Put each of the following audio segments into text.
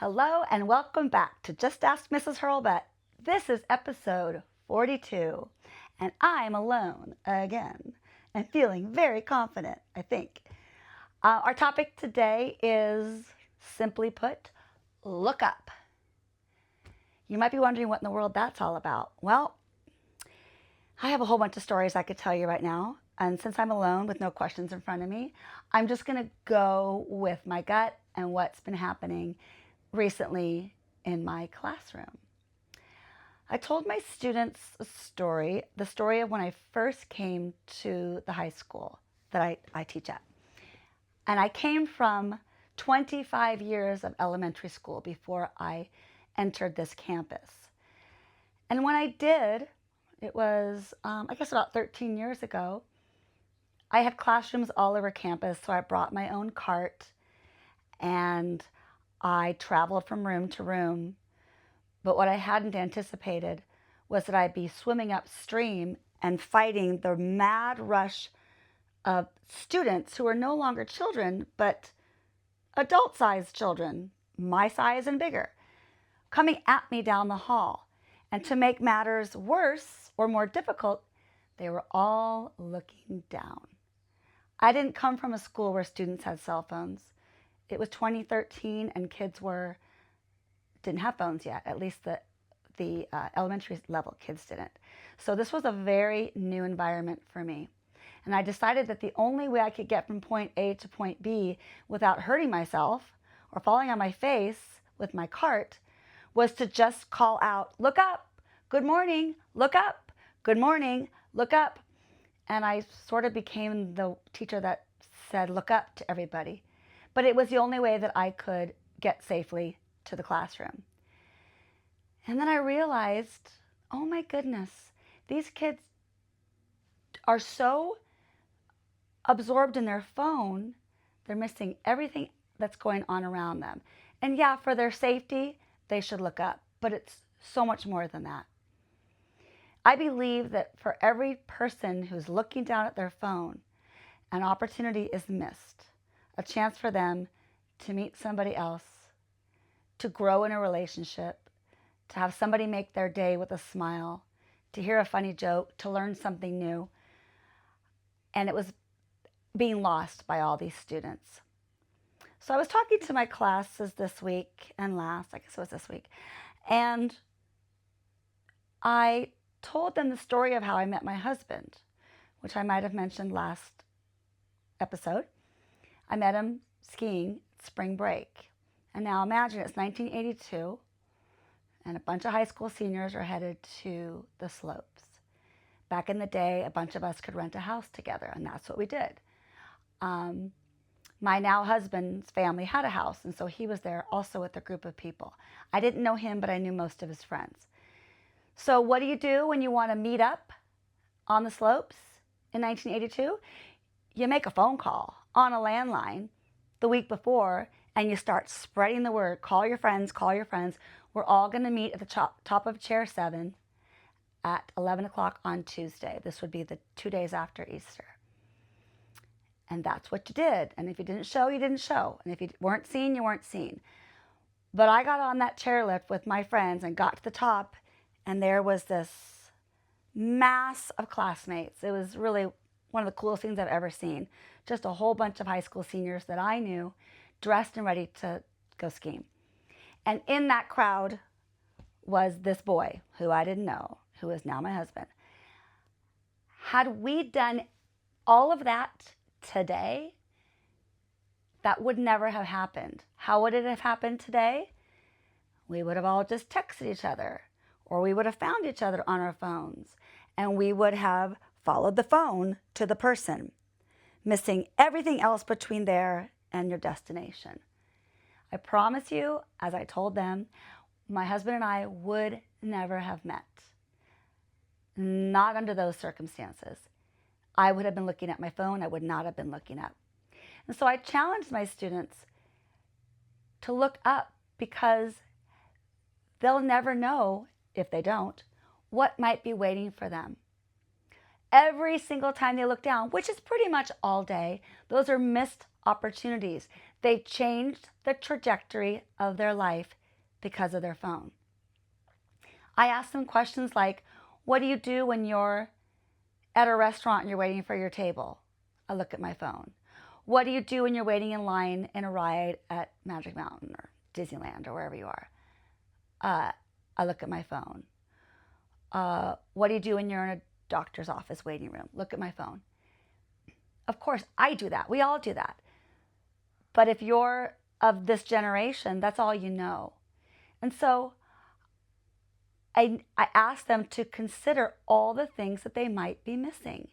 Hello and welcome back to Just Ask Mrs. Hurlbut. This is episode 42, and I'm alone again and feeling very confident, I think. Our topic today is, simply put, look up. You might be wondering what in the world that's all about. Well, I have a whole bunch of stories I could tell you right now, and since I'm alone with no questions in front of me, I'm just going to go with my gut and what's been happening recently in my classroom. I told my students a story, the story of when I first came to the high school that I teach at. And I came from 25 years of elementary school before I entered this campus. And when I did, it was, I guess about 13 years ago, I had classrooms all over campus, so I brought my own cart and I traveled from room to room, but what I hadn't anticipated was that I'd be swimming upstream and fighting the mad rush of students who were no longer children, but adult-sized children, my size and bigger, coming at me down the hall. And to make matters worse or more difficult, they were all looking down. I didn't come from a school where students had cell phones. It was 2013 and kids didn't have phones yet, at least the elementary level kids didn't. So this was a very new environment for me. And I decided that the only way I could get from point A to point B without hurting myself or falling on my face with my cart was to just call out, look up, good morning, look up, good morning, look up. And I sort of became the teacher that said, look up to everybody. But it was the only way that I could get safely to the classroom. And then I realized, oh my goodness, these kids are so absorbed in their phone, they're missing everything that's going on around them. And yeah, for their safety, they should look up, but it's so much more than that. I believe that for every person who's looking down at their phone, an opportunity is missed. A chance for them to meet somebody else, to grow in a relationship, to have somebody make their day with a smile, to hear a funny joke, to learn something new. And it was being lost by all these students. So I was talking to my classes this week and last, I guess it was this week, and I told them the story of how I met my husband, which I might have mentioned last episode. I met him skiing spring break. And now imagine it's 1982 and a bunch of high school seniors are headed to the slopes. Back in the day, a bunch of us could rent a house together, and that's what we did. My now husband's family had a house, and so he was there also with a group of people. I didn't know him, but I knew most of his friends. So what do you do when you want to meet up on the slopes in 1982? You make a phone call on a landline the week before, and you start spreading the word. Call your friends, call your friends. We're all going to meet at the top of chair 7 at 11 o'clock on Tuesday. This would be the 2 days after Easter. And that's what you did. And if you didn't show, you didn't show. And if you weren't seen, you weren't seen. But I got on that chairlift with my friends and got to the top, and there was this mass of classmates. It was really one of the coolest things I've ever seen. Just a whole bunch of high school seniors that I knew, dressed and ready to go skiing. And in that crowd was this boy who I didn't know, who is now my husband. Had we done all of that today, that would never have happened. How would it have happened today? We would have all just texted each other, or we would have found each other on our phones, and we would have followed the phone to the person, missing everything else between there and your destination. I promise you, as I told them, my husband and I would never have met. Not under those circumstances. I would have been looking at my phone. I would not have been looking up. And so I challenged my students to look up, because they'll never know, if they don't, what might be waiting for them. Every single time they look down, which is pretty much all day, those are missed opportunities. They changed the trajectory of their life because of their phone. I asked them questions like, what do you do when you're at a restaurant and you're waiting for your table? I look at my phone. What do you do when you're waiting in line in a ride at Magic Mountain or Disneyland or wherever you are? I look at my phone. What do you do when you're in a doctor's office waiting room? Look at my phone. Of course, I do that. We all do that. But if you're of this generation, that's all you know. And so I asked them to consider all the things that they might be missing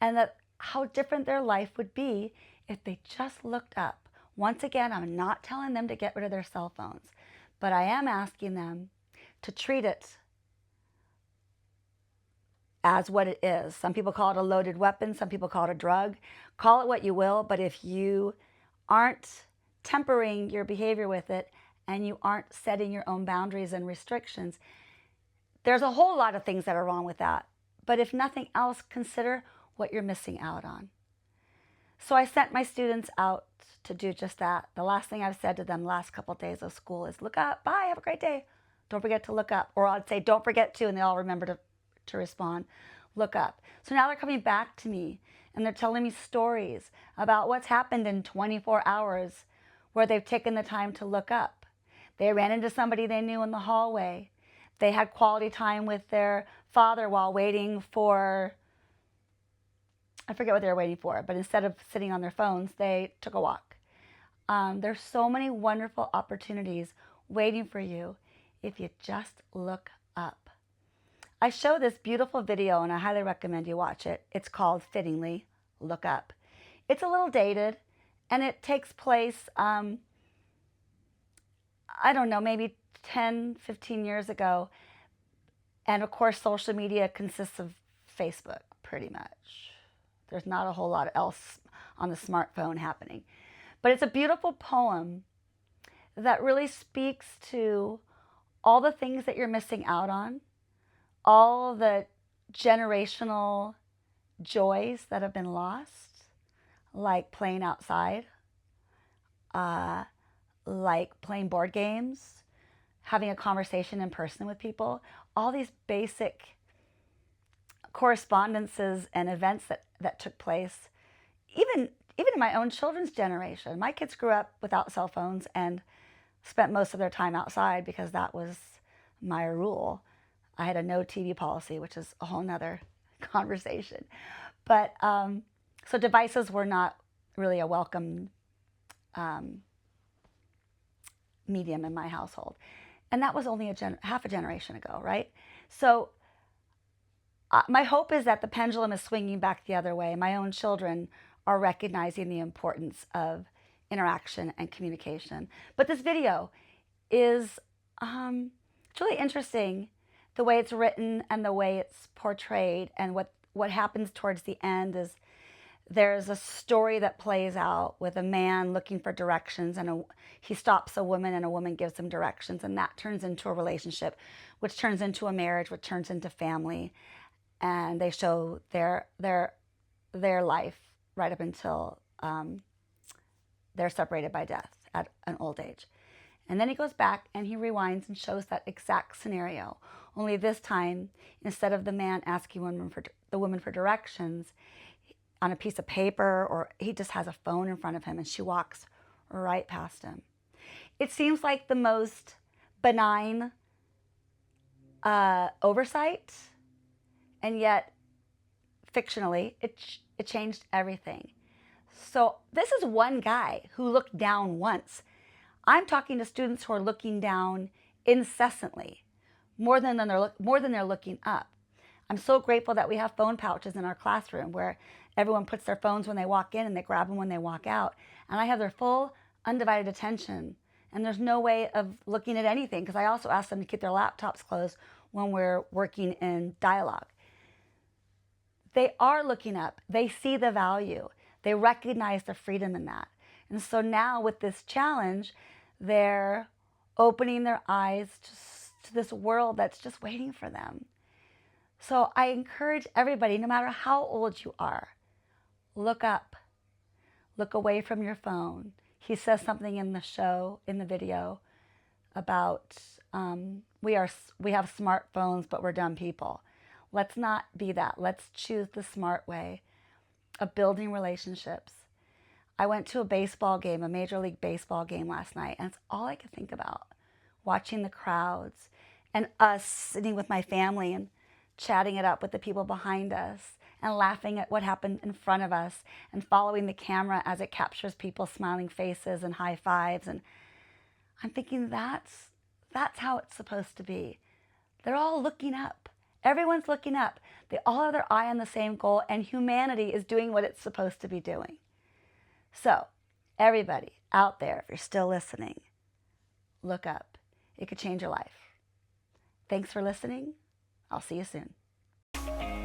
and that how different their life would be if they just looked up. Once again, I'm not telling them to get rid of their cell phones, but I am asking them to treat it as what it is. Some people call it a loaded weapon. Some people call it a drug. Call it what you will, but if you aren't tempering your behavior with it and you aren't setting your own boundaries and restrictions, there's a whole lot of things that are wrong with that. But if nothing else, consider what you're missing out on. So I sent my students out to do just that. The last thing I've said to them the last couple of days of school is look up, bye, have a great day. Don't forget to look up. Or I'd say don't forget to, and they all remember to respond, look up. So now they're coming back to me and they're telling me stories about what's happened in 24 hours where they've taken the time to look up. They ran into somebody they knew in the hallway. They had quality time with their father while waiting for, I forget what they were waiting for, but instead of sitting on their phones, they took a walk. There's so many wonderful opportunities waiting for you if you just look up. I show this beautiful video and I highly recommend you watch it. It's called Fittingly, Look Up. It's a little dated and it takes place, I don't know, maybe 10, 15 years ago. And of course, social media consists of Facebook, pretty much. There's not a whole lot else on the smartphone happening. But it's a beautiful poem that really speaks to all the things that you're missing out on, all the generational joys that have been lost, like playing outside, like playing board games, having a conversation in person with people, all these basic correspondences and events that took place, even in my own children's generation. My kids grew up without cell phones and spent most of their time outside because that was my rule. I had a no TV policy, which is a whole nother conversation. But so devices were not really a welcome medium in my household. And that was only half a generation ago, right? So my hope is that the pendulum is swinging back the other way. My own children are recognizing the importance of interaction and communication. But this video is it's really interesting, the way it's written and the way it's portrayed. And what happens towards the end is there's a story that plays out with a man looking for directions, and he stops a woman and a woman gives him directions, and that turns into a relationship, which turns into a marriage, which turns into family. And they show their life right up until they're separated by death at an old age. And then he goes back and he rewinds and shows that exact scenario. Only this time, instead of the man asking the woman for directions on a piece of paper, or he just has a phone in front of him and she walks right past him. It seems like the most benign oversight, and yet fictionally, it changed everything. So this is one guy who looked down once. I'm talking to students who are looking down incessantly, more than they're looking up. I'm so grateful that we have phone pouches in our classroom where everyone puts their phones when they walk in and they grab them when they walk out. And I have their full undivided attention. And there's no way of looking at anything, because I also ask them to keep their laptops closed when we're working in dialogue. They are looking up. They see the value. They recognize the freedom in that. And so now with this challenge, they're opening their eyes to this world that's just waiting for them. So I encourage everybody, no matter how old you are, look up. Look away from your phone. He says something in the show, in the video, about we have smartphones, but we're dumb people. Let's not be that. Let's choose the smart way of building relationships. I went to a baseball game, a Major League Baseball game last night, and it's all I could think about. Watching the crowds and us sitting with my family and chatting it up with the people behind us and laughing at what happened in front of us and following the camera as it captures people's smiling faces and high fives. And I'm thinking that's how it's supposed to be. They're all looking up. Everyone's looking up. They all have their eye on the same goal, and humanity is doing what it's supposed to be doing. So, everybody out there, if you're still listening, look up. It could change your life. Thanks for listening. I'll see you soon.